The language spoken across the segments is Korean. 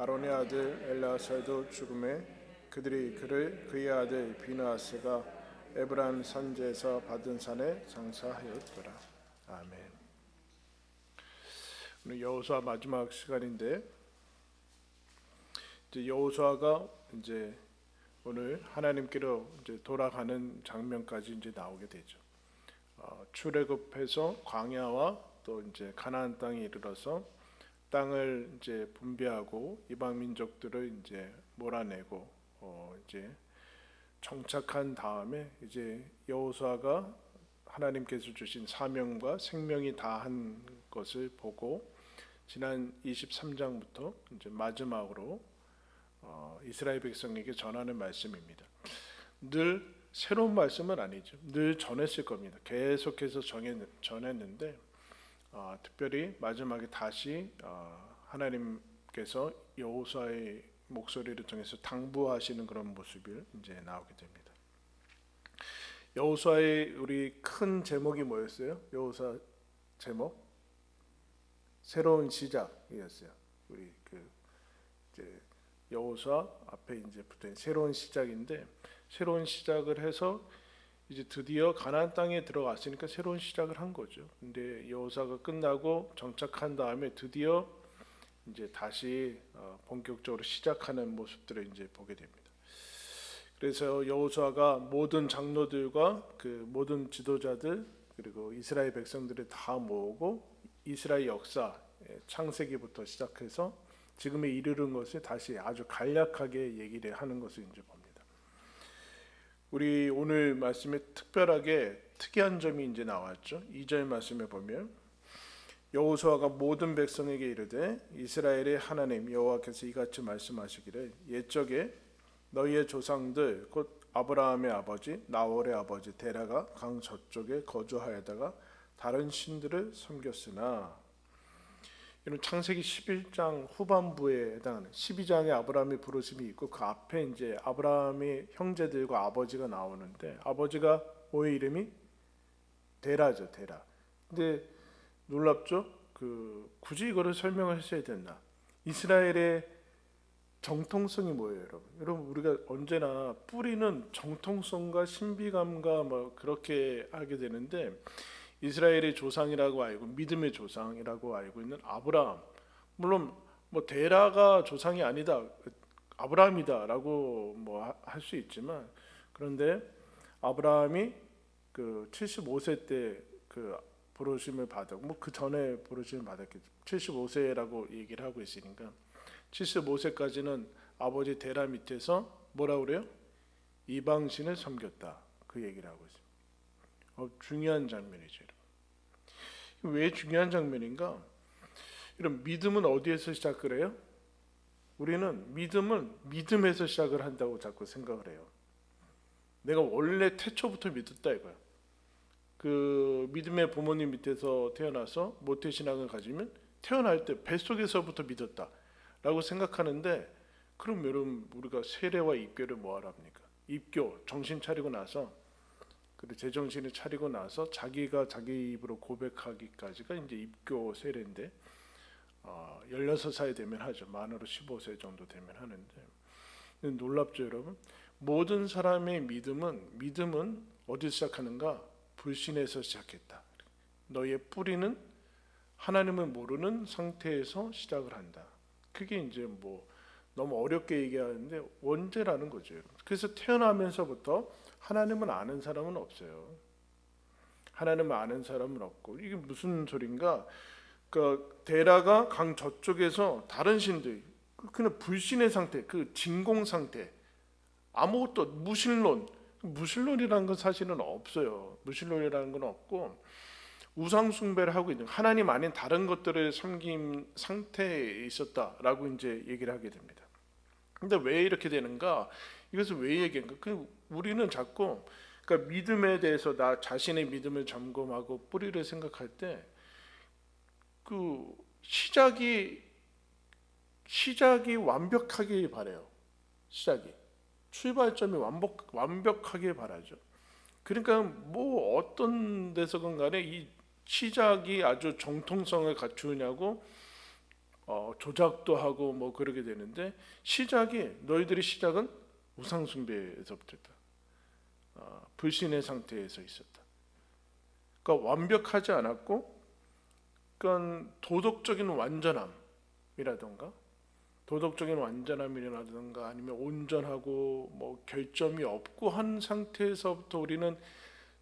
아론의 아들 엘라사도 죽음에 그들이 그를 그의 아들 비느하스가 에브라임 산지에서 받은 산에 장사하였더라. 아멘. 오늘 여호수아 마지막 시간인데 이제 여호수아가 이제 오늘 하나님께로 이제 돌아가는 장면까지 이제 나오게 되죠. 출애굽해서 광야와 또 이제 가나안 땅에 이르러서 땅을 이제 분배하고 이방 민족들을 이제 몰아내고 이제 정착한 다음에 이제 여호수아가 하나님께서 주신 사명과 생명이 다한 것을 보고 지난 23장부터 이제 마지막으로 이스라엘 백성에게 전하는 말씀입니다. 늘 새로운 말씀은 아니죠. 늘 전했을 겁니다. 계속해서 전했는데 특별히 마지막에 다시 하나님께서 여호수아의 목소리를 통해서 당부하시는 그런 모습을 이제 나오게 됩니다. 여호수아의 우리 큰 제목이 뭐였어요? 여호수아 제목 새로운 시작이었어요. 우리 이제 여호수아 앞에 이제 붙은 새로운 시작인데 새로운 시작을 해서 이제 드디어 가나안 땅에 들어갔으니까 새로운 시작을 한 거죠. 근데 여호수아가 끝나고 정착한 다음에 드디어 이제 다시 본격적으로 시작하는 모습들을 이제 보게 됩니다. 그래서 여호수아가 모든 장로들과 그 모든 지도자들 그리고 이스라엘 백성들을 다 모으고 이스라엘 역사 창세기부터 시작해서 지금에 이르는 것을 다시 아주 간략하게 얘기를 하는 것을 이제 봅니다. 우리 오늘 말씀에 특별하게 특이한 점이 이제 나왔죠. 2절 말씀에 보면 여호수아가 모든 백성에게 이르되 이스라엘의 하나님 여호와께서 이같이 말씀하시기를 옛적에 너희의 조상들 곧 아브라함의 아버지 나홀의 아버지 데라가 강 저쪽에 거주하여다가 다른 신들을 섬겼으나 이런 창세기 11장 후반부에 해당하는 12장에 아브라함의 부르심이 있고 그 앞에 이제 아브라함의 형제들과 아버지가 나오는데 아버지가 뭐의 이름이 데라죠. 데라. 근데 놀랍죠? 굳이 이거를 설명을 했어야 됐나? 이스라엘의 정통성이 뭐예요, 여러분? 여러분 우리가 언제나 뿌리는 정통성과 신비감과 뭐 그렇게 하게 되는데 이스라엘의 조상이라고 알고 믿음의 조상이라고 알고 있는 아브라함, 물론 뭐 데라가 조상이 아니다, 아브라함이다라고 뭐 할 수 있지만 그런데 아브라함이 75세 때 부르심을 받았고 뭐 그 전에 부르심을 받았겠죠. 75세라고 얘기를 하고 있으니까 75세까지는 아버지 데라 밑에서 뭐라 그래요? 이방신을 섬겼다. 그 얘기를 하고 있습니다. 중요한 장면이죠. 왜 중요한 장면인가? 이런 믿음은 어디에서 시작을 해요? 우리는 믿음은 믿음에서 시작을 한다고 자꾸 생각을 해요. 내가 원래 태초부터 믿었다 이거야. 믿음의 부모님 밑에서 태어나서 모태신앙을 가지면 태어날 때 뱃속에서부터 믿었다 라고 생각하는데 그럼 여러분 우리가 세례와 입교를 뭐하러 합니까? 입교 정신 차리고 나서 그리고 제정신을 차리고 나서 자기가 자기 입으로 고백하기까지가 이제 입교 세례인데 16살 되면 하죠. 만으로 15세 정도 되면 하는데 놀랍죠 여러분? 모든 사람의 믿음은 어디서 시작하는가? 불신에서 시작했다. 너의 뿌리는 하나님을 모르는 상태에서 시작을 한다. 그게 이제 뭐 너무 어렵게 얘기하는데 원죄라는 거죠. 그래서 태어나면서부터 하나님을 아는 사람은 없어요. 하나님을 아는 사람은 없고 이게 무슨 소린가? 데라가 강 저쪽에서 다른 신들, 그냥 불신의 상태, 진공 상태, 아무것도 무신론이라는 건 사실은 없어요. 무신론이라는 건 없고 우상 숭배를 하고 있는 하나님 아닌 다른 것들을 섬긴 상태에 있었다라고 이제 얘기를 하게 됩니다. 근데 왜 이렇게 되는가? 이것을 왜 얘기한가? 우리는 자꾸 믿음에 대해서 나 자신의 믿음을 점검하고 뿌리를 생각할 때 시작이 완벽하길 바래요. 출발점이 완벽하길 바라죠. 그러니까 뭐 어떤 데서건 간에 이 시작이 아주 정통성을 갖추냐고 조작도 하고 뭐 그러게 되는데 너희들의 시작은 우상 숭배에서부터다. 불신의 상태에서 있었다. 그러니까 완벽하지 않았고, 그러니까 도덕적인 완전함이라든가 아니면 온전하고 뭐 결점이 없고 한 상태에서부터 우리는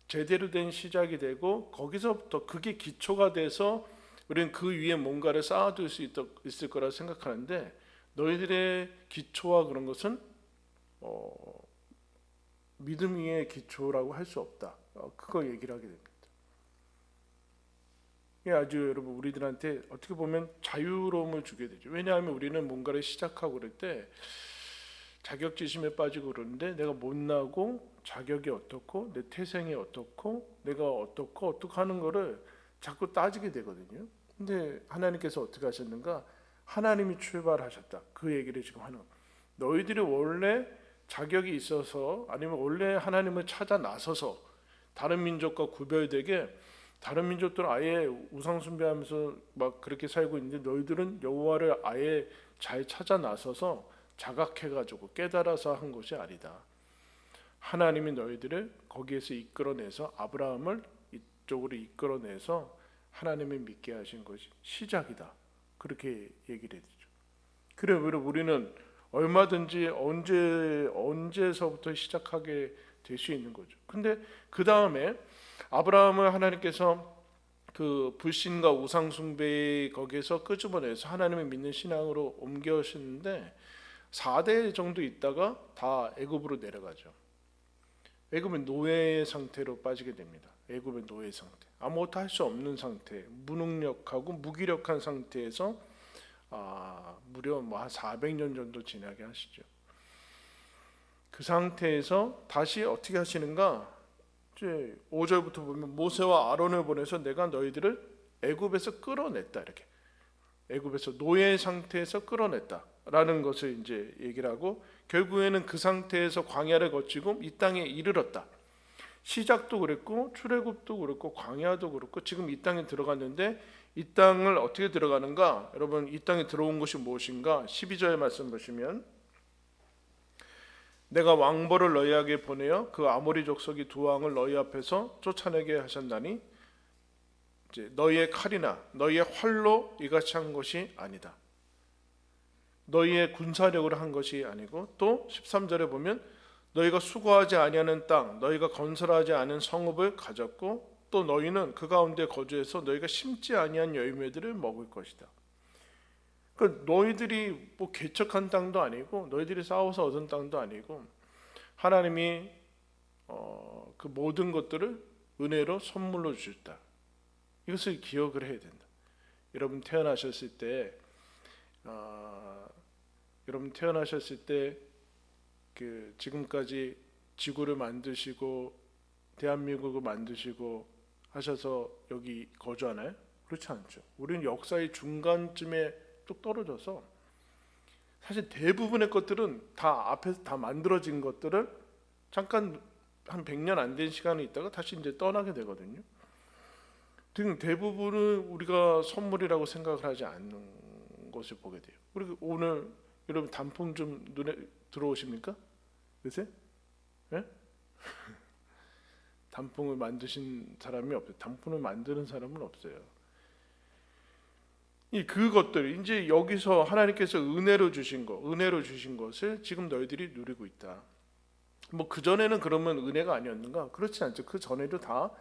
제대로 된 시작이 되고, 거기서부터 그게 기초가 돼서 우리는 그 위에 뭔가를 쌓아둘 수 있을 거라 생각하는데, 너희들의 기초와 그런 것은 믿음 위의 기초라고 할 수 없다. 그거 얘기를 하게 됩니다. 이게 아주 여러분 우리들한테 어떻게 보면 자유로움을 주게 되죠. 왜냐하면 우리는 뭔가를 시작하고 그럴 때 자격지심에 빠지고 그러는데, 내가 못나고 자격이 어떻고 내 태생이 어떻고 내가 어떻고 하는 거를 자꾸 따지게 되거든요. 근데 하나님께서 어떻게 하셨는가? 하나님이 출발하셨다. 그 얘기를 지금 하는 거예요. 너희들이 원래 자격이 있어서 아니면 원래 하나님을 찾아 나서서 다른 민족과 구별되게, 다른 민족들은 아예 우상 숭배하면서 막 그렇게 살고 있는데 너희들은 여호와를 아예 잘 찾아 나서서 자각해가지고 깨달아서 한 것이 아니다. 하나님이 너희들을 거기에서 이끌어내서 아브라함을 이쪽으로 이끌어내서 하나님을 믿게 하신 것이 시작이다. 그렇게 얘기를 해주죠. 그래 우리는 얼마든지 언제서부터 시작하게 될 수 있는 거죠. 근데 그 다음에 아브라함을 하나님께서 그 불신과 우상 숭배 거기에서 끄집어내서 하나님을 믿는 신앙으로 옮겨오시는데 4대 정도 있다가 다 애굽으로 내려가죠. 애굽은 노예 상태로 빠지게 됩니다. 애굽의 노예 상태, 아무것도 할 수 없는 상태, 무능력하고 무기력한 상태에서 무려 한 400년 정도 지나게 하시죠. 그 상태에서 다시 어떻게 하시는가? 이제 5절부터 보면 모세와 아론을 보내서 내가 너희들을 애굽에서 끌어냈다, 이렇게 애굽에서 노예 상태에서 끌어냈다라는 것을 이제 얘기를 하고, 결국에는 그 상태에서 광야를 거치고 이 땅에 이르렀다. 시작도 그랬고 출애굽도 그렇고 광야도 그렇고 지금 이 땅에 들어갔는데, 이 땅을 어떻게 들어가는가? 여러분, 이 땅에 들어온 것이 무엇인가? 12절 말씀 보시면, 내가 왕벌을 너희에게 보내어 그 아모리 족속이 두 왕을 너희 앞에서 쫓아내게 하셨나니 이제 너희의 칼이나 너희의 활로 이같이 한 것이 아니다. 너희의 군사력으로 한 것이 아니고, 또 13절에 보면 너희가 수고하지 아니하는 땅, 너희가 건설하지 않은 성읍을 가졌고, 또 너희는 그 가운데 거주해서 너희가 심지 아니한 열매들을 먹을 것이다. 그러니까 너희들이 뭐 개척한 땅도 아니고 너희들이 싸워서 얻은 땅도 아니고, 하나님이 그 모든 것들을 은혜로 선물로 주셨다. 이것을 기억을 해야 된다. 여러분 태어나셨을 때 그 지금까지 지구를 만드시고 대한민국을 만드시고 하셔서 여기 거주하나요? 그렇지 않죠. 우리는 역사의 중간쯤에 뚝 떨어져서, 사실 대부분의 것들은 다 앞에서 다 만들어진 것들을 잠깐 한 100년 안 된 시간이 있다가 다시 이제 떠나게 되거든요. 등 대부분은 우리가 선물이라고 생각을 하지 않는 것을 보게 돼요. 그리고 오늘 여러분 단풍 좀 눈에 들어오십니까? 요새? 네? 단풍을 만드신 사람이 없어요. 단풍을 만드는 사람은 없어요. 이 그것들 이제 여기서 하나님께서 은혜로 주신 것을 지금 너희들이 누리고 있다. 뭐 그 전에는 그러면 은혜가 아니었는가? 그렇지 않죠. 그 전에도 다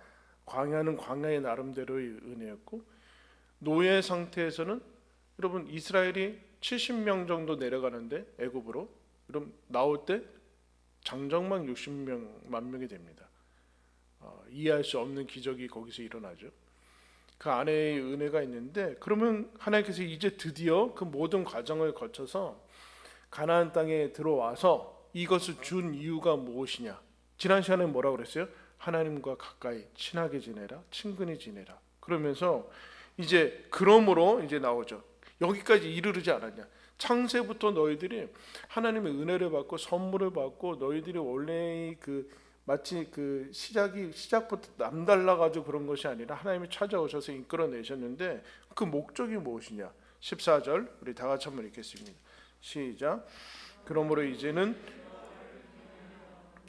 광야는 광야의 나름대로의 은혜였고, 노예 상태에서는 여러분 이스라엘이 70명 정도 내려가는데 애굽으로, 그럼 나올 때 장정막 60만 명이 됩니다. 이해할 수 없는 기적이 거기서 일어나죠. 그 안에 은혜가 있는데, 그러면 하나님께서 이제 드디어 그 모든 과정을 거쳐서 가나안 땅에 들어와서 이것을 준 이유가 무엇이냐? 지난 시간에 뭐라고 그랬어요? 하나님과 가까이 친하게 지내라, 친근히 지내라. 그러면서 이제 그러므로 이제 나오죠. 여기까지 이르르지 않았냐? 창세부터 너희들이 하나님의 은혜를 받고 선물을 받고, 너희들이 원래 그 마치 그 시작부터 남달라 가지고 그런 것이 아니라 하나님이 찾아오셔서 이끌어내셨는데, 그 목적이 무엇이냐? 14절 우리 다 같이 한번 읽겠습니다. 시작. 그러므로 이제는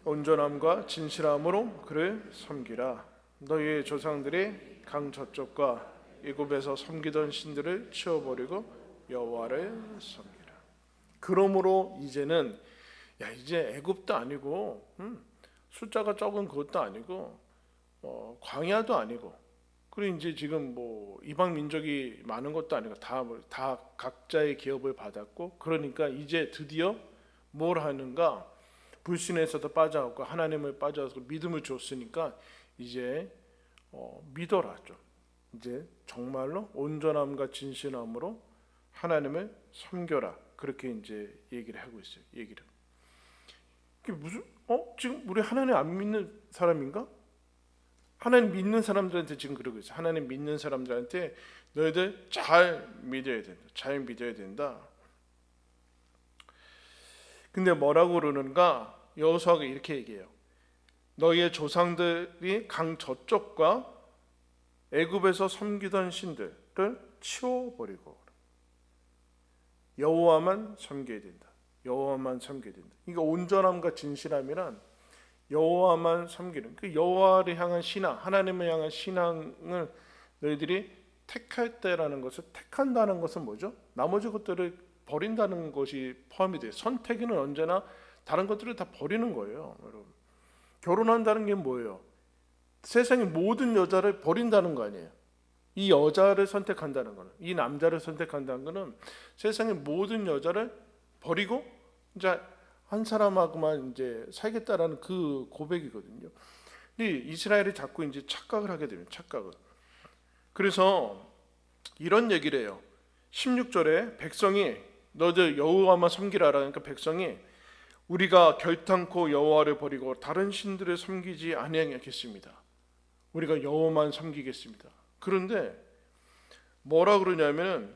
온전함과 진실함으로 그를 섬기라. 너희의 조상들이 강 저쪽과 애굽에서 섬기던 신들을 치워버리고 여호와를 섬기라. 그러므로 이제는 이제 애굽도 아니고 숫자가 적은 그것도 아니고 광야도 아니고 그리고 이제 지금 뭐 이방 민족이 많은 것도 아니고 다 각자의 기업을 받았고 그러니까 이제 드디어 뭘 하는가 불신에서도 빠져갖고 하나님을 빠져서 믿음을 줬으니까 이제 믿어라 좀 이제 정말로 온전함과 진실함으로 하나님을 섬겨라 그렇게 이제 얘기를 하고 있어요. 얘기를 이게 무슨 지금 우리 하나님 안 믿는 사람인가? 하나님 믿는 사람들한테 지금 그러고 있어요. 하나님 믿는 사람들한테 너희들 잘 믿어야 된다. 잘 믿어야 된다. 근데 뭐라고 그러는가? 여호수아가 이렇게 얘기해요. 너희의 조상들이 강 저쪽과 애굽에서 섬기던 신들을 치워버리고 여호와만 섬겨야 된다. 여호와만 섬겨야 된다. 그러니까 온전함과 진실함이란 여호와만 섬기는 그 여호와를 향한 신앙, 하나님을 향한 신앙을 너희들이 택할 때라는 것을 택한다는 것은 뭐죠? 나머지 것들을 버린다는 것이 포함이 돼요. 선택에는 언제나 다른 것들을 다 버리는 거예요. 여러분. 결혼한다는 게 뭐예요? 세상의 모든 여자를 버린다는 거 아니에요. 이 여자를 선택한다는 거는, 이 남자를 선택한다는 거는 세상의 모든 여자를 버리고 이제 한 사람하고만 이제 살겠다라는 그 고백이거든요. 근데 이스라엘이 자꾸 이제 착각을 하게 됩니다. 착각을. 그래서 이런 얘기를 해요. 16절에 백성이 너희들 여호와만 섬기라라. 그러니까 백성이 우리가 결탄코 여호와를 버리고 다른 신들을 섬기지 아니하겠습니다. 우리가 여호와만 섬기겠습니다. 그런데 뭐라 그러냐면은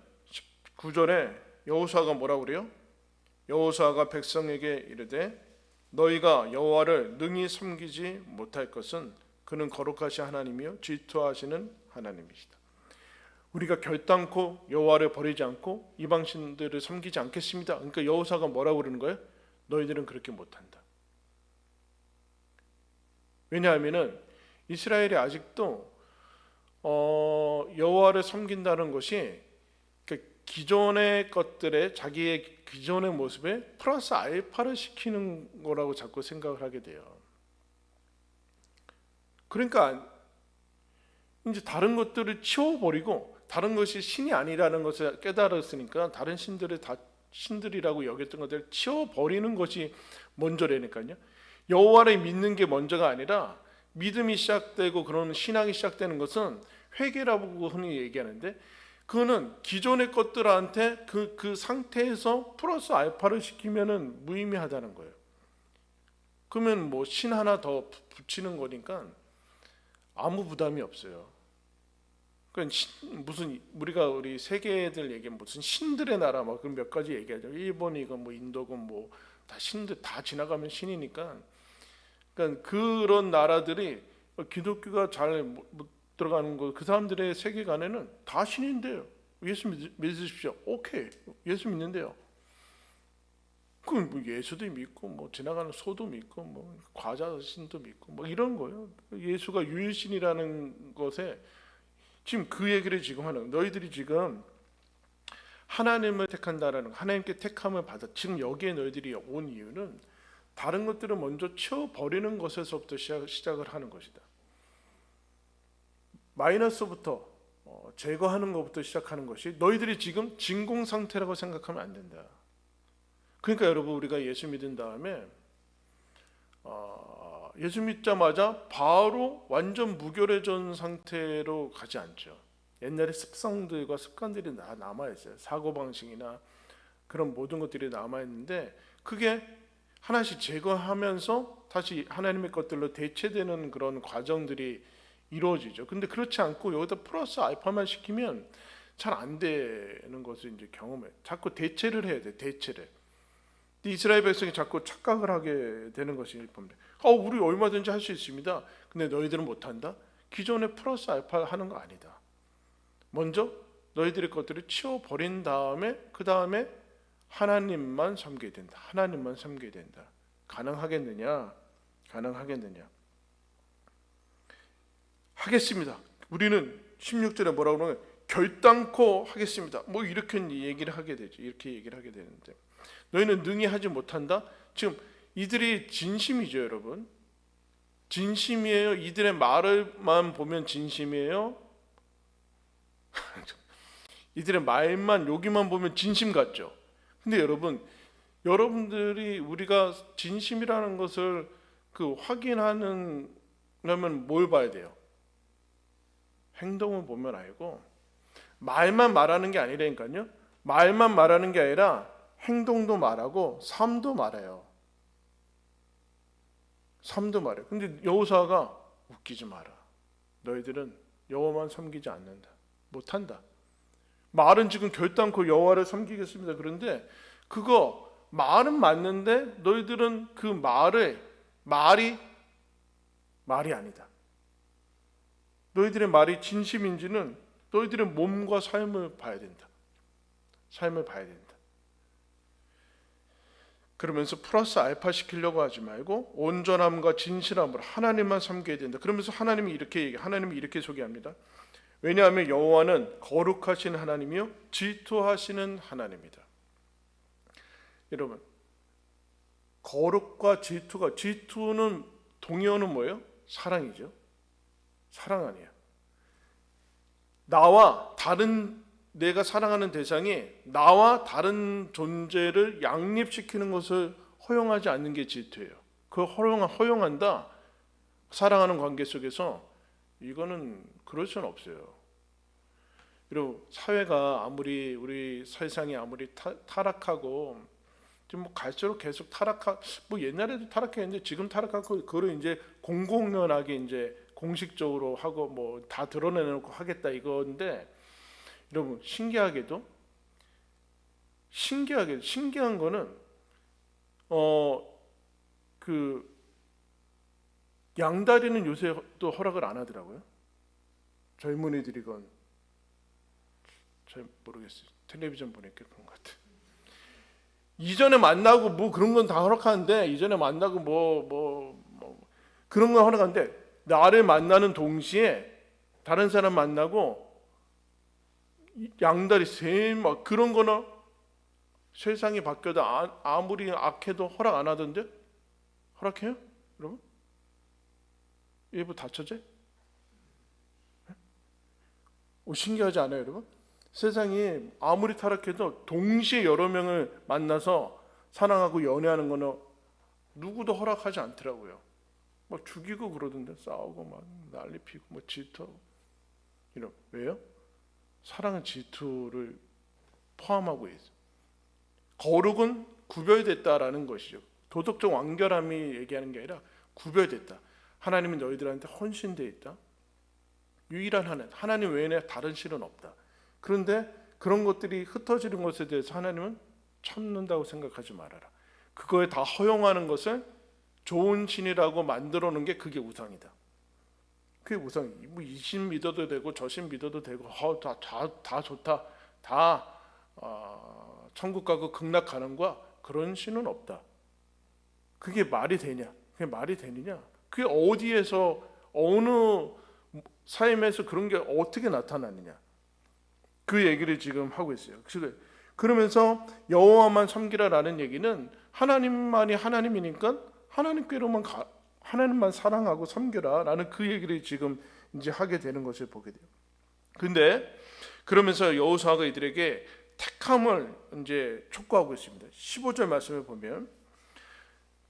9절에 여호수아가 뭐라 그래요? 여호수아가 백성에게 이르되 너희가 여호와를 능히 섬기지 못할 것은 그는 거룩하신 하나님이요 질투하시는 하나님이시다. 우리가 결단코 여호와를 버리지 않고 이방 신들을 섬기지 않겠습니다. 그러니까 여호수아가 뭐라고 그러는 거예요? 너희들은 그렇게 못한다. 왜냐하면은 이스라엘이 아직도 여호와를 섬긴다는 것이 기존의 것들에 자기의 기존의 모습에 플러스 알파를 시키는 거라고 자꾸 생각을 하게 돼요. 그러니까 이제 다른 것들을 치워버리고 다른 것이 신이 아니라는 것을 깨달았으니까 다른 신들을 다 신들이라고 여겼던 것들을 치워버리는 것이 먼저라니까요. 여호와를 믿는 게 먼저가 아니라 믿음이 시작되고 그런 신앙이 시작되는 것은 회개라고 흔히 얘기하는데 그거는 기존의 것들한테 그 상태에서 플러스 알파를 시키면은 무의미하다는 거예요. 그러면 뭐 신 하나 더 붙이는 거니까 아무 부담이 없어요. 그러니까 무슨 우리 세계들 얘기하면 무슨 신들의 나라 막 그런 몇 가지 얘기하죠. 일본이건 뭐 인도건 뭐 다 신들 다 지나가면 신이니까. 그러니까 그런 나라들이 기독교가 잘 못 들어가는 거 그 사람들의 세계관에는 다 신인데요. 예수 믿으십시오. 오케이. 예수 믿는데요. 그럼 뭐 예수도 믿고 뭐 지나가는 소도 믿고 뭐 과자 신도 믿고 뭐 이런 거예요. 예수가 유일신이라는 것에 지금 그 얘기를 지금 하는 너희들이 지금 하나님을 택한다라는 하나님께 택함을 받아 지금 여기에 너희들이 온 이유는 다른 것들을 먼저 치워버리는 것에서부터 시작을 하는 것이다. 마이너스부터 제거하는 것부터 시작하는 것이 너희들이 지금 진공 상태라고 생각하면 안 된다. 그러니까 여러분 우리가 예수 믿은 다음에 예수 믿자마자 바로 완전 무결해진 상태로 가지 않죠. 옛날에 습성들과 습관들이 남아있어요. 사고방식이나 그런 모든 것들이 남아있는데 그게 하나씩 제거하면서 다시 하나님의 것들로 대체되는 그런 과정들이 이루어지죠. 근데 그렇지 않고 여기다 플러스 알파만 시키면 잘 안 되는 것을 이제 경험해. 자꾸 대체를 해야 돼. 대체를. 이스라엘 백성이 자꾸 착각을 하게 되는 것이 봅니다. 우리 얼마든지 할 수 있습니다. 근데 너희들은 못한다. 기존에 플러스 알파 하는 거 아니다. 먼저 너희들의 것들을 치워버린 다음에 그 다음에 하나님만 섬겨야 된다. 하나님만 섬겨야 된다. 가능하겠느냐? 가능하겠느냐? 하겠습니다. 우리는 16절에 뭐라고 그러면 결단코 하겠습니다. 뭐 이렇게 얘기를 하게 되죠. 이렇게 얘기를 하게 되는데 너희는 능히 하지 못한다. 지금 이들이 진심이죠, 여러분. 진심이에요. 이들의 말을만 보면 진심이에요. 이들의 말만 여기만 보면 진심 같죠. 근데 여러분들이 우리가 진심이라는 것을 확인하려면 뭘 봐야 돼요? 행동을 보면 알고, 말만 말하는 게 아니라니까요. 말만 말하는 게 아니라 행동도 말하고 삶도 말해요. 삶도 말해요. 근데 여호수아가 웃기지 마라. 너희들은 여호와만 섬기지 않는다. 못한다. 말은 지금 결단코 여호와를 섬기겠습니다. 그런데 그거 말은 맞는데 너희들은 그 말이 아니다. 너희들의 말이 진심인지는 너희들의 몸과 삶을 봐야 된다. 삶을 봐야 된다. 그러면서 플러스 알파 시키려고 하지 말고 온전함과 진실함으로 하나님만 섬겨야 된다. 그러면서 하나님이 이렇게 소개합니다. 왜냐하면 여호와는 거룩하신 하나님이요 질투하시는 하나님이다. 여러분, 거룩과 질투는 동의어는 뭐예요? 사랑이죠. 사랑 아니야. 내가 사랑하는 대상이 나와 다른 존재를 양립시키는 것을 허용하지 않는 게 질투예요. 그 허용한다. 사랑하는 관계 속에서 이거는 그럴 수는 없어요. 그리고 사회가 우리 세상이 아무리 타락하고 지금 갈수록 계속 옛날에도 타락했는데 지금 타락하고 그걸 이제 공공연하게 이제 공식적으로 하고 다 드러내놓고 하겠다 이건데, 여러분 신기한 거는 양다리는 요새 또 허락을 안 하더라고요. 젊은이들이건 잘 모르겠어요. 텔레비전 보니까 그런 것 같아. 이전에 만나고 그런 건 다 허락하는데, 이전에 만나고 그런 건 허락하는데 나를 만나는 동시에 다른 사람 만나고 양다리 그런 거는 세상이 바뀌어도 아무리 악해도 허락 안 하던데? 허락해요? 여러분? 일부 다처제? 신기하지 않아요, 여러분? 세상이 아무리 타락해도 동시에 여러 명을 만나서 사랑하고 연애하는 거는 누구도 허락하지 않더라고요. 죽이고 그러던데, 싸우고 난리 피고 질투하고. 왜요? 사랑은 질투를 포함하고 있어요. 거룩은 구별됐다라는 것이죠. 도덕적 완결함이 얘기하는 게 아니라 구별됐다. 하나님이 너희들한테 헌신되어 있다. 유일한 하나님 외에는 다른 신은 없다. 그런데 그런 것들이 흩어지는 것에 대해서 하나님은 참는다고 생각하지 말아라. 그거에 다 허용하는 것을 좋은 신이라고 만들어 놓은 게 그게 우상이다. 그게 우상이. 이 신 믿어도 되고 저 신 믿어도 되고 다 좋다. 다 천국 가고 극락 가는 거야. 그런 신은 없다. 그게 말이 되냐? 그게 말이 되느냐? 그게 어디에서 어느 삶에서 그런 게 어떻게 나타나느냐? 그 얘기를 지금 하고 있어요. 그러면서 여호와만 섬기라라는 얘기는 하나님만이 하나님이니까 하나님만 사랑하고 섬겨라라는 그 얘기를 지금 이제 하게 되는 것을 보게 돼요. 근데 그러면서 여호수아가 이들에게 택함을 이제 촉구하고 있습니다. 15절 말씀을 보면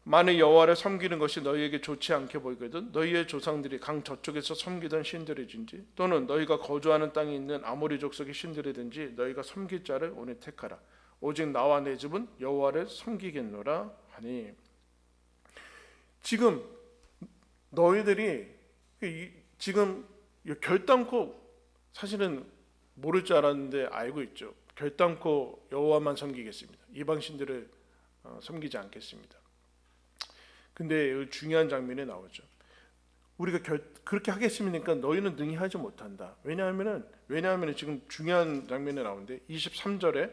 만일 여호와를 섬기는 것이 너희에게 좋지 않게 보이거든 너희의 조상들이 강 저쪽에서 섬기던 신들이든지 또는 너희가 거주하는 땅에 있는 아모리 족속의 신들이든지 너희가 섬길 자를 오늘 택하라. 오직 나와 내 집은 여호와를 섬기겠노라 하니. 지금 너희들이 지금 결단코, 사실은 모를 줄 알았는데 알고 있죠. 결단코 여호와만 섬기겠습니다. 이방 신들을 섬기지 않겠습니다. 근데 중요한 장면이 나오죠. 우리가 그렇게 하겠습니까? 너희는 능히 하지 못한다. 왜냐하면은 지금 중요한 장면이 나오는데 23절에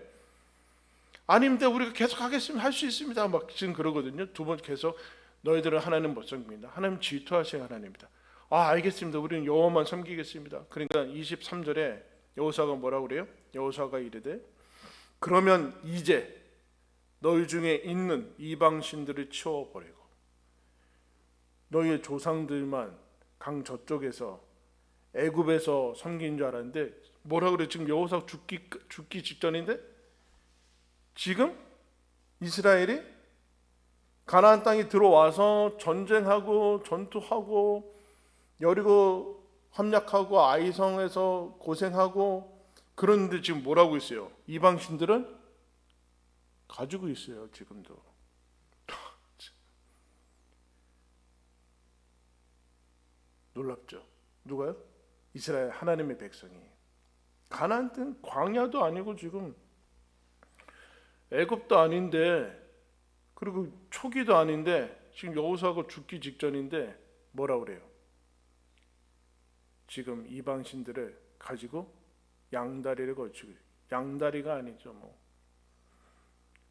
아닙니다. 우리가 계속 하겠습니다. 할 수 있습니다. 막 지금 그러거든요. 두 번 계속 너희들은 하나님 못 섬깁니다. 하나님 질투하시는 하나님입니다. 아, 알겠습니다. 우리는 여호와만 섬기겠습니다. 그러니까 23절에 여호수아가 뭐라고 그래요? 여호수아가 이르되 그러면 이제 너희 중에 있는 이방 신들을 치워버리고 너희의 조상들만 강 저쪽에서 애굽에서 섬긴 줄 알았는데 뭐라 그래? 지금 여호수아 죽기 직전인데 지금 이스라엘이 가나안 땅에 들어와서 전쟁하고 전투하고 여리고 함락하고 아이성에서 고생하고 그런데 지금 뭐라고 있어요? 이방 신들은 가지고 있어요. 지금도. 놀랍죠. 누가요? 이스라엘 하나님의 백성이. 가나안 땅 광야도 아니고 지금 애굽도 아닌데 그리고 초기도 아닌데 지금 여호수아가 죽기 직전인데 뭐라 그래요? 지금 이방 신들을 가지고 양다리를 걸치고 양다리가 아니죠 뭐.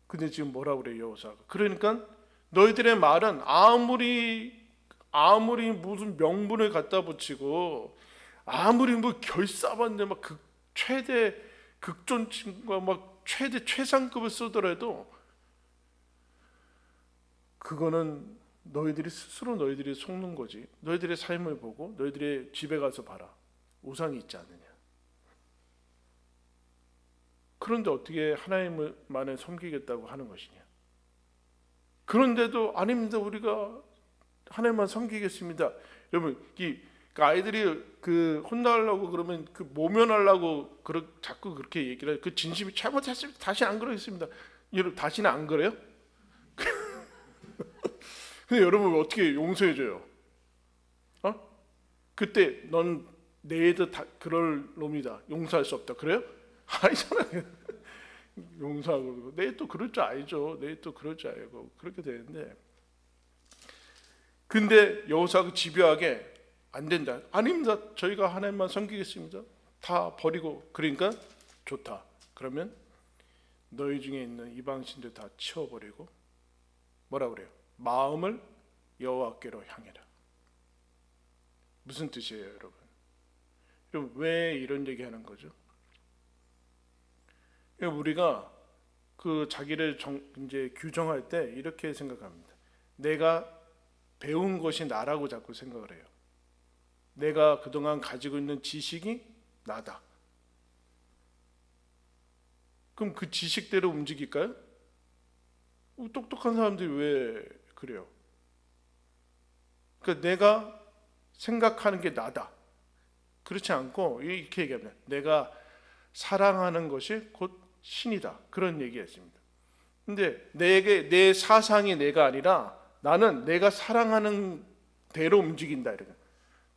근데 지금 뭐라 그래요 여호수아가? 그러니까 너희들의 말은 아무리 무슨 명분을 갖다 붙이고 아무리 뭐 결사반대 막 최대 극존칭과 막 최대 최상급을 쓰더라도 그거는 너희들이 스스로 너희들이 속는 거지. 너희들의 삶을 보고 너희들의 집에 가서 봐라. 우상이 있지 않느냐. 그런데 어떻게 하나님만을 섬기겠다고 하는 것이냐. 그런데도 아닙니다. 우리가 하나님만 섬기겠습니다. 여러분, 아이들이 혼나려고 그러면 모면하려고 자꾸 그렇게 얘기를 해요. 그 진심이 잘못했습니다. 다시 안 그러겠습니다. 여러분, 다시는 안 그래요? 근데 여러분 어떻게 용서해줘요? 그때 넌 내 애도 다 그럴 놈이다. 용서할 수 없다. 그래요? 아니잖아요. 용서하고 내 또 그럴 줄 알죠. 내 또 그럴 줄 알고 그렇게 되는데. 근데 여호수아가 집요하게 안 된다. 아닙니다. 저희가 하나님만 섬기겠습니다. 다 버리고 그러니까 좋다. 그러면 너희 중에 있는 이방 신들 다 치워버리고 뭐라 그래요? 마음을 여호와께로 향해라. 무슨 뜻이에요, 여러분? 여러분 왜 이런 얘기하는 거죠? 우리가 자기를 이제 규정할 때 이렇게 생각합니다. 내가 배운 것이 나라고 자꾸 생각을 해요. 내가 그동안 가지고 있는 지식이 나다. 그럼 그 지식대로 움직일까요? 똑똑한 사람들이 왜 그래요? 그러니까 내가 생각하는 게 나다. 그렇지 않고 이렇게 얘기합니다. 내가 사랑하는 것이 곧 신이다. 그런 얘기였습니다. 근데 내 사상이 내가 아니라 나는 내가 사랑하는 대로 움직인다. 이렇게.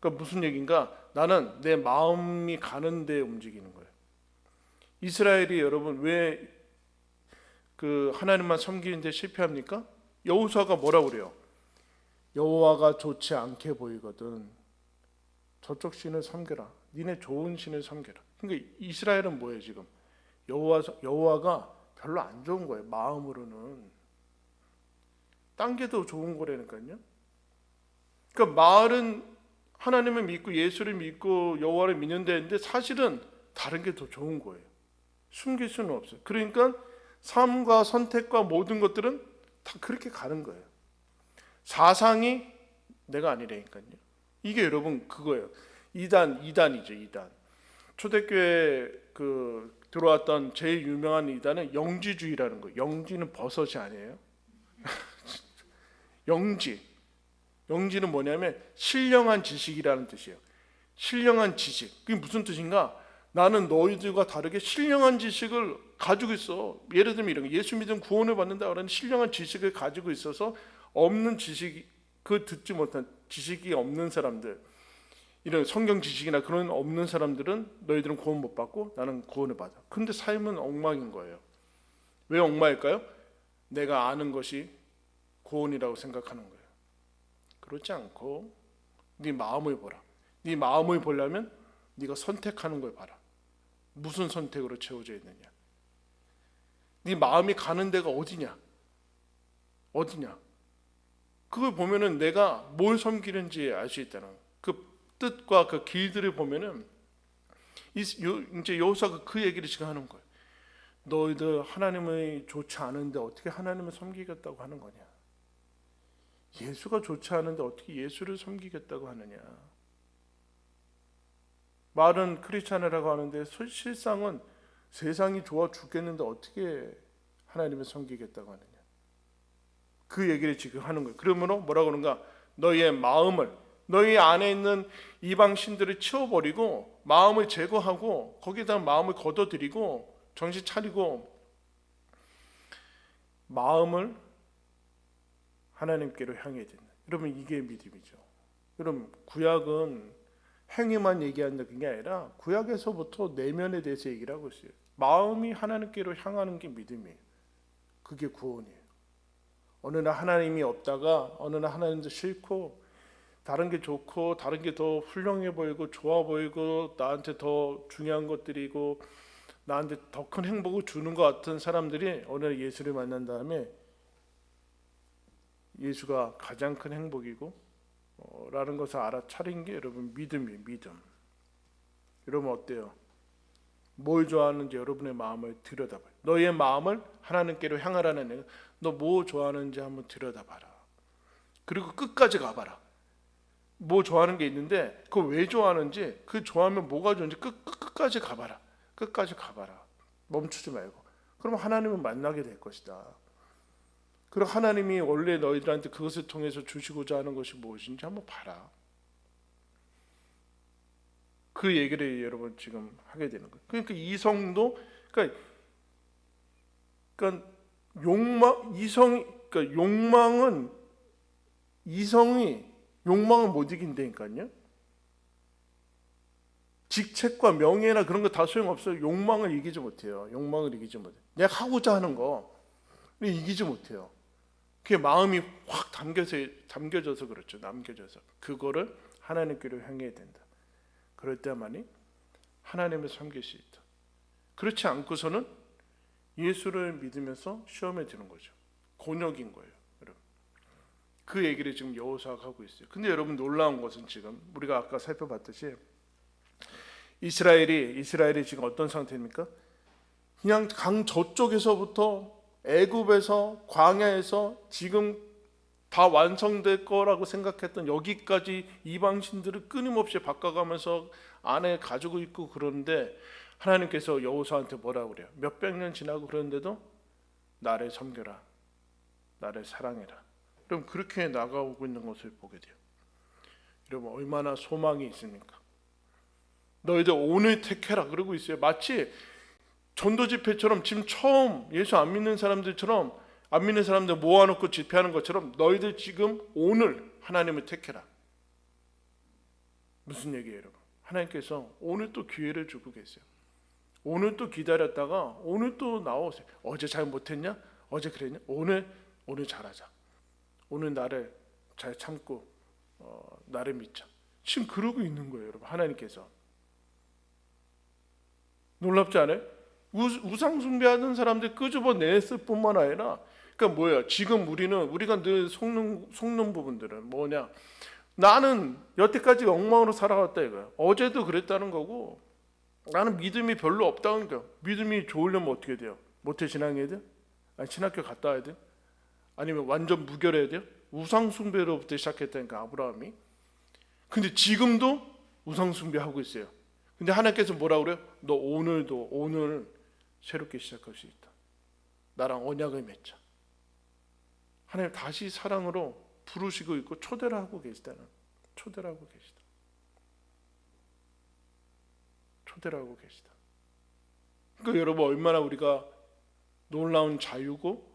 그러니까 무슨 얘기인가? 나는 내 마음이 가는 데 움직이는 거예요. 이스라엘이 여러분 왜 하나님만 섬기는데 실패합니까? 여호수아가 뭐라고 그래요? 여호와가 좋지 않게 보이거든 저쪽 신을 섬겨라. 니네 좋은 신을 섬겨라. 그러니까 이스라엘은 뭐예요 지금? 여호와가 별로 안 좋은 거예요. 마음으로는. 딴 게 더 좋은 거라니까요. 그러니까 말은 하나님을 믿고 예수를 믿고 여호와를 믿는 데인데 사실은 다른 게 더 좋은 거예요. 숨길 수는 없어요. 그러니까 삶과 선택과 모든 것들은 다 그렇게 가는 거예요. 사상이 내가 아니라니까요. 이게 여러분 그거예요. 이단이죠. 이단. 초대교회 들어왔던 제일 유명한 이단은 영지주의라는 거예요. 영지는 버섯이 아니에요. 영지는 뭐냐면 신령한 지식이라는 뜻이에요. 신령한 지식. 그게 무슨 뜻인가? 나는 너희들과 다르게 신령한 지식을 가지고 있어. 예를 들면 이런 거. 예수 믿으면 구원을 받는다 그러는 신령한 지식을 가지고 있어서 없는 지식, 듣지 못한 지식이 없는 사람들, 이런 성경 지식이나 그런 없는 사람들은 너희들은 구원 못 받고 나는 구원을 받아. 근데 삶은 엉망인 거예요. 왜 엉망일까요? 내가 아는 것이 구원이라고 생각하는 거예요. 그렇지 않고 네 마음을 보라. 네 마음을 보려면 네가 선택하는 걸 봐라. 무슨 선택으로 채워져 있느냐. 네 마음이 가는 데가 어디냐. 어디냐. 그걸 보면은 내가 뭘 섬기는지 알 수 있다는 거예요. 그 뜻과 그 길들을 보면은 이제 여호수아가 그 얘기를 지금 하는 거예요. 너희들 하나님이 좋지 않은데 어떻게 하나님을 섬기겠다고 하는 거냐. 예수가 좋지 않은데 어떻게 예수를 섬기겠다고 하느냐. 말은 크리스찬이라고 하는데 실상은 세상이 좋아 죽겠는데 어떻게 하나님을 섬기겠다고 하느냐. 그 얘기를 지금 하는 거예요. 그러므로 뭐라고 그러는가? 너희의 마음을, 너희 안에 있는 이방 신들을 치워버리고 마음을 제거하고 거기에다 마음을 걷어들이고 정신 차리고 마음을 하나님께로 향해야 된다. 여러분 이게 믿음이죠. 여러분 구약은 행위만 얘기하는 게 아니라 구약에서부터 내면에 대해서 얘기를 하고 있어요. 마음이 하나님께로 향하는 게 믿음이에요. 그게 구원이에요. 어느 날 하나님이 없다가 어느 날 하나님도 싫고 다른 게 좋고 다른 게 더 훌륭해 보이고 좋아 보이고 나한테 더 중요한 것들이고 나한테 더 큰 행복을 주는 것 같은 사람들이 어느 날 예수를 만난 다음에 예수가 가장 큰 행복이고 라는 것을 알아차린 게 여러분 믿음이에요. 믿음. 여러분 어때요? 뭘 좋아하는지 여러분의 마음을 들여다봐요. 너의 마음을 하나님께로 향하라는 얘기는 너 뭐 좋아하는지 한번 들여다봐라. 그리고 끝까지 가봐라. 뭐 좋아하는 게 있는데 그거 왜 좋아하는지, 그 좋아하면 뭐가 좋은지 끝까지 가봐라. 끝까지 가봐라. 멈추지 말고. 그럼 하나님을 만나게 될 것이다. 그리고 하나님이 원래 너희들한테 그것을 통해서 주시고자 하는 것이 무엇인지 한번 봐라. 그 얘기를 여러분 지금 하게 되는 거예요. 그러니까 이성도 그러니까 욕망은 이성이 욕망을 못 이긴다니까요. 직책과 명예나 그런 거 다 소용없어요. 욕망을 이기지 못해요. 욕망을 이기지 못해요. 내가 하고자 하는 거 이기지 못해요. 그게 마음이 확 담겨져서 그렇죠. 남겨져서 그거를 하나님께로 향해야 된다. 그럴 때만이 하나님을 섬길 수 있다. 그렇지 않고서는 예수를 믿으면서 시험에 드는 거죠. 곤욕인 거예요, 여러분. 그 얘기를 지금 여호수아가 하고 있어요. 근데 여러분 놀라운 것은 지금 우리가 아까 살펴봤듯이 이스라엘이 지금 어떤 상태입니까? 그냥 강 저쪽에서부터 애굽에서 광야에서 지금 다 완성될 거라고 생각했던 여기까지 이방신들을 끊임없이 바꿔가면서 안에 가지고 있고 그러는데 하나님께서 여호수아한테 뭐라고 그래요? 몇백 년 지나고 그러는데도 나를 섬겨라, 나를 사랑해라. 그럼 그렇게 나가오고 있는 것을 보게 돼요. 여러분 얼마나 소망이 있습니까? 너희들 오늘 택해라 그러고 있어요. 마치 전도 집회처럼 지금 처음 예수 안 믿는 사람들처럼 안 믿는 사람들 모아놓고 집회하는 것처럼 너희들 지금 오늘 하나님을 택해라. 무슨 얘기예요, 여러분? 하나님께서 오늘 또 기회를 주고 계세요. 오늘 또 기다렸다가 오늘 또 나오세요. 어제 잘 못했냐? 어제 그랬냐? 오늘 잘하자. 오늘 나를 잘 참고 나를 믿자. 지금 그러고 있는 거예요, 여러분. 하나님께서. 놀랍지 않아요? 우상 숭배하는 사람들 끄집어냈을 뿐만 아니라 그러니까 뭐야? 지금 우리가 늘 속는 부분들은 뭐냐? 나는 여태까지 엉망으로 살아왔다 이거야. 어제도 그랬다는 거고 나는 믿음이 별로 없다는 거야. 믿음이 좋으려면 어떻게 돼요? 모태신앙해야 돼요? 아니 신학교 갔다 와야 돼요? 아니면 완전 무결해야 돼요? 우상 숭배로부터 시작했다니까 아브라함이. 근데 지금도 우상 숭배하고 있어요. 근데 하나님께서 뭐라고 그래요? 너 오늘 새롭게 시작할 수 있다. 나랑 언약을 맺자. 하나님 다시 사랑으로 부르시고 있고 초대를 하고 계시다. 초대를 하고 계시다. 그러니까 여러분 얼마나 우리가 놀라운 자유고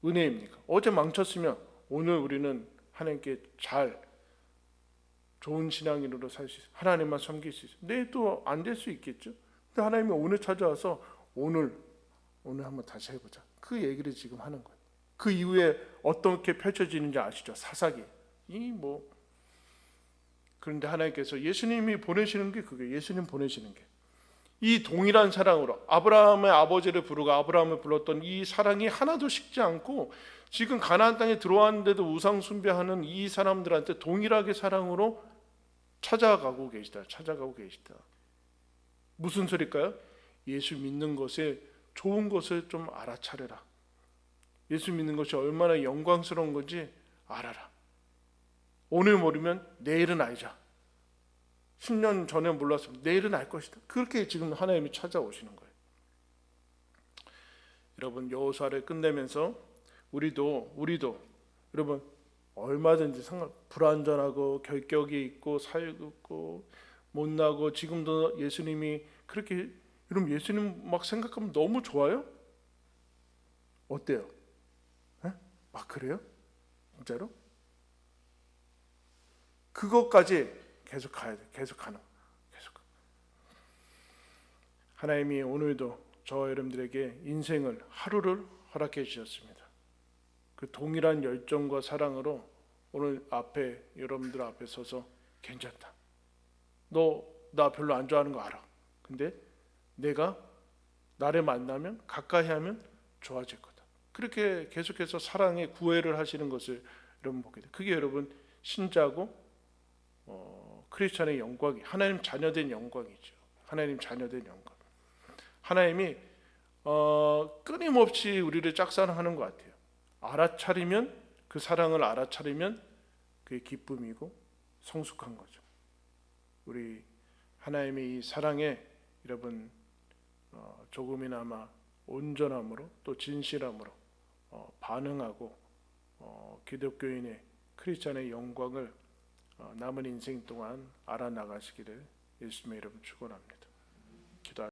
은혜입니까? 어제 망쳤으면 오늘 우리는 하나님께 좋은 신앙인으로 살 수 있어요. 하나님만 섬길 수 있어요. 내일 또 안 될 수 있겠죠. 근데 하나님이 오늘 찾아와서 오늘 한번 다시 해보자. 그 얘기를 지금 하는 거예요. 그 이후에 어떻게 펼쳐지는지 아시죠? 사사기. 그런데 하나님께서 예수님이 보내시는 게 그게 예수님 보내시는 게 이 동일한 사랑으로 아브라함의 아버지를 부르고 아브라함을 불렀던 이 사랑이 하나도 식지 않고 지금 가나안 땅에 들어왔는데도 우상 숭배하는 이 사람들한테 동일하게 사랑으로 찾아가고 계시다. 무슨 소리일까요? 예수 믿는 것에 좋은 것을 좀 알아차려라. 예수 믿는 것이 얼마나 영광스러운 건지 알아라. 오늘 모르면 내일은 알자. 10년 전에 몰랐으면 내일은 알 것이다. 그렇게 지금 하나님이 찾아오시는 거예요. 여러분 여호수아를 끝내면서 우리도 여러분 얼마든지 불완전하고 결격이 있고 살고 못나고 지금도 예수님이 그렇게 여러분 예수님 막 생각하면 너무 좋아요? 어때요? 에? 막 그래요? 진짜로? 그것까지 계속 가야 돼. 계속 가는. 계속. 하나님이 오늘도 저와 여러분들에게 인생을 하루를 허락해 주셨습니다. 그 동일한 열정과 사랑으로 오늘 앞에 여러분들 앞에 서서 괜찮다. 너 나 별로 안 좋아하는 거 알아. 근데 내가 나를 만나면 가까이 하면 좋아질 거다. 그렇게 계속해서 사랑의 구애를 하시는 것을 여러분 보게 돼. 그게 여러분 신자고 크리스천의 영광이 하나님 자녀된 영광이죠. 하나님 자녀된 영광. 하나님이 끊임없이 우리를 짝사랑하는 것 같아요. 알아차리면 그 사랑을 알아차리면 그게 기쁨이고 성숙한 거죠. 우리 하나님의 이 사랑에 여러분 조금이나마 온전함으로 또 진실함으로 반응하고 기독교인의 크리스천의 영광을 남은 인생 동안 알아나가시기를 예수님의 이름으로 축원합니다. 기도하겠습니다.